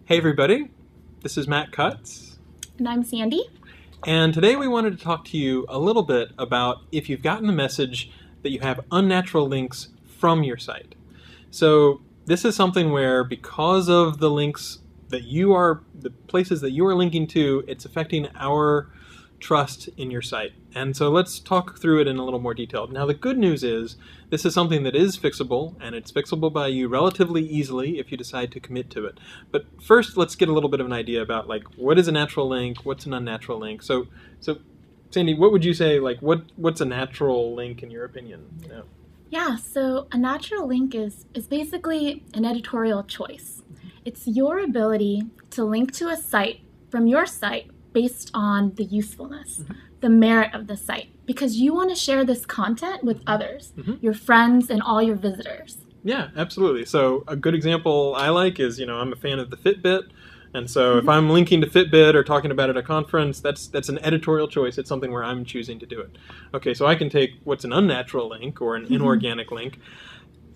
Hey everybody, this is Matt Cutts. And I'm Sandy. And today we wanted to talk to you a little bit about if you've gotten a message that you have unnatural links from your site. So this is something where because of the links that the places that you are linking to, it's affecting our trust in your site. And so let's talk through it in a little more detail. Now the good news is this is something that is fixable, and it's fixable by you relatively easily if you decide to commit to it. But first let's get a little bit of an idea about what is a natural link, what's an unnatural link. So Sandy, what would you say, what's a natural link in your opinion? Yeah, so a natural link is basically an editorial choice. It's your ability to link to a site from your site based on the usefulness, the merit of the site, because you want to share this content with others, your friends and all your visitors. Yeah, absolutely. So a good example I like is, I'm a fan of the Fitbit. And so if I'm linking to Fitbit or talking about it at a conference, that's an editorial choice. It's something where I'm choosing to do it. Okay, so I can take what's an unnatural link or an inorganic link.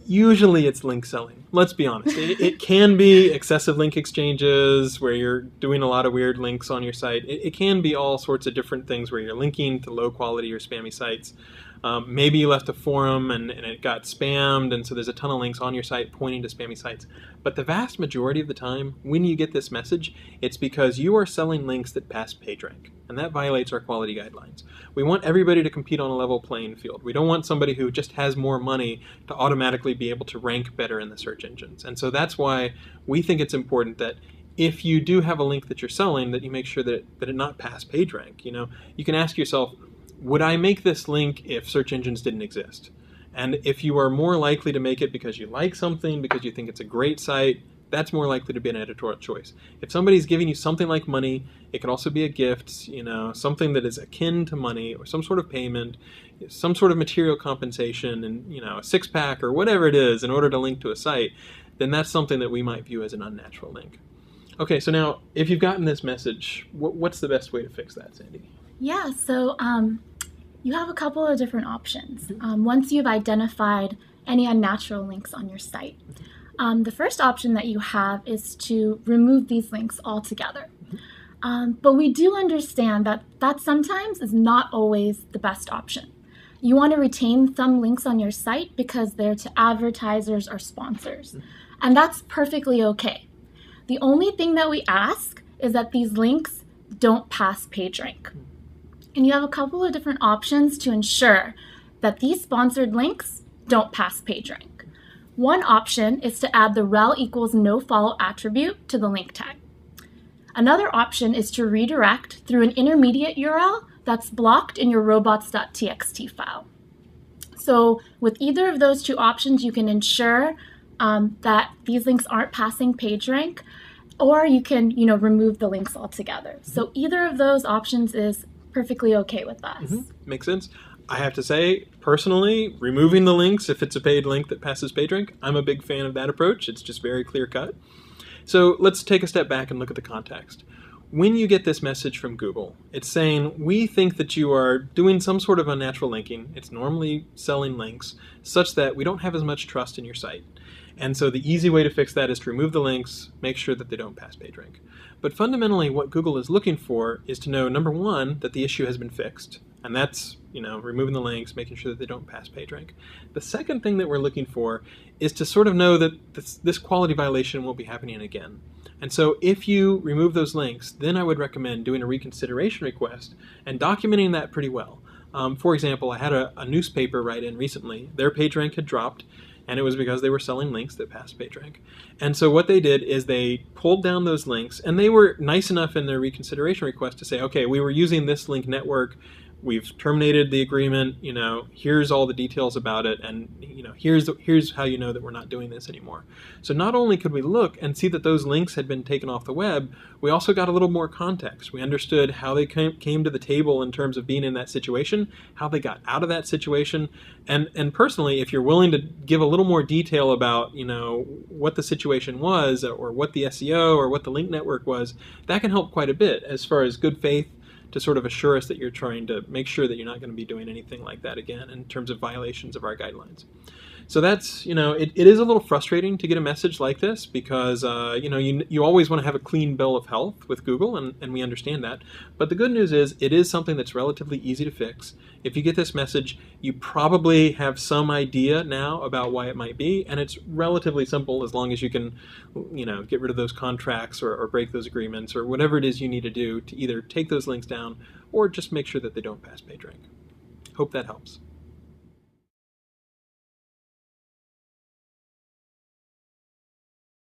Usually it's link selling. Let's be honest. It can be excessive link exchanges where you're doing a lot of weird links on your site. It can be all sorts of different things where you're linking to low quality or spammy sites. Maybe you left a forum and it got spammed, and so there's a ton of links on your site pointing to spammy sites. But the vast majority of the time, when you get this message, it's because you are selling links that pass PageRank, and that violates our quality guidelines. We want everybody to compete on a level playing field. We don't want somebody who just has more money to automatically be able to rank better in the search engines. And so that's why we think it's important that if you do have a link that you're selling, that you make sure that it not pass PageRank. You can ask yourself, would I make this link if search engines didn't exist? And if you are more likely to make it because you like something, because you think it's a great site, that's more likely to be an editorial choice. If somebody's giving you something like money, it can also be a gift, something that is akin to money or some sort of payment, some sort of material compensation, and a six-pack or whatever it is in order to link to a site, then that's something that we might view as an unnatural link. Okay, so now if you've gotten this message, what's the best way to fix that, Sandy? Yeah, so you have a couple of different options. Once you've identified any unnatural links on your site, the first option that you have is to remove these links altogether. But we do understand that sometimes is not always the best option. You want to retain some links on your site because they're to advertisers or sponsors, and that's perfectly okay. The only thing that we ask is that these links don't pass PageRank. And you have a couple of different options to ensure that these sponsored links don't pass PageRank. One option is to add the rel equals nofollow attribute to the link tag. Another option is to redirect through an intermediate URL that's blocked in your robots.txt file. So with either of those two options, you can ensure that these links aren't passing PageRank, or you can remove the links altogether. So either of those options is perfectly okay with us. Makes sense. I have to say, personally, removing the links if it's a paid link that passes PageRank, I'm a big fan of that approach. It's just very clear cut. So let's take a step back and look at the context. When you get this message from Google, it's saying, we think that you are doing some sort of unnatural linking. It's normally selling links such that we don't have as much trust in your site. And so the easy way to fix that is to remove the links, make sure that they don't pass PageRank. But fundamentally, what Google is looking for is to know, number one, that the issue has been fixed. And that's, removing the links, making sure that they don't pass PageRank. The second thing that we're looking for is to sort of know that this quality violation won't be happening again. And so if you remove those links, then I would recommend doing a reconsideration request and documenting that pretty well. For example, I had a newspaper write in recently. Their PageRank had dropped, and it was because they were selling links that passed PageRank. And so what they did is they pulled down those links, and they were nice enough in their reconsideration request to say, okay, we were using this link network, we've terminated the agreement, here's all the details about it, and here's how you know that we're not doing this anymore. So not only could we look and see that those links had been taken off the web, we also got a little more context. We understood how they came to the table in terms of being in that situation, how they got out of that situation, and personally, if you're willing to give a little more detail about what the situation was, or what the SEO or what the link network was, that can help quite a bit as far as good faith to sort of assure us that you're trying to make sure that you're not going to be doing anything like that again in terms of violations of our guidelines. So that's, it is a little frustrating to get a message like this because, you always want to have a clean bill of health with Google, and we understand that. But the good news is it is something that's relatively easy to fix. If you get this message, you probably have some idea now about why it might be, and it's relatively simple as long as you can, get rid of those contracts or break those agreements or whatever it is you need to do to either take those links down or just make sure that they don't pass PageRank. Hope that helps.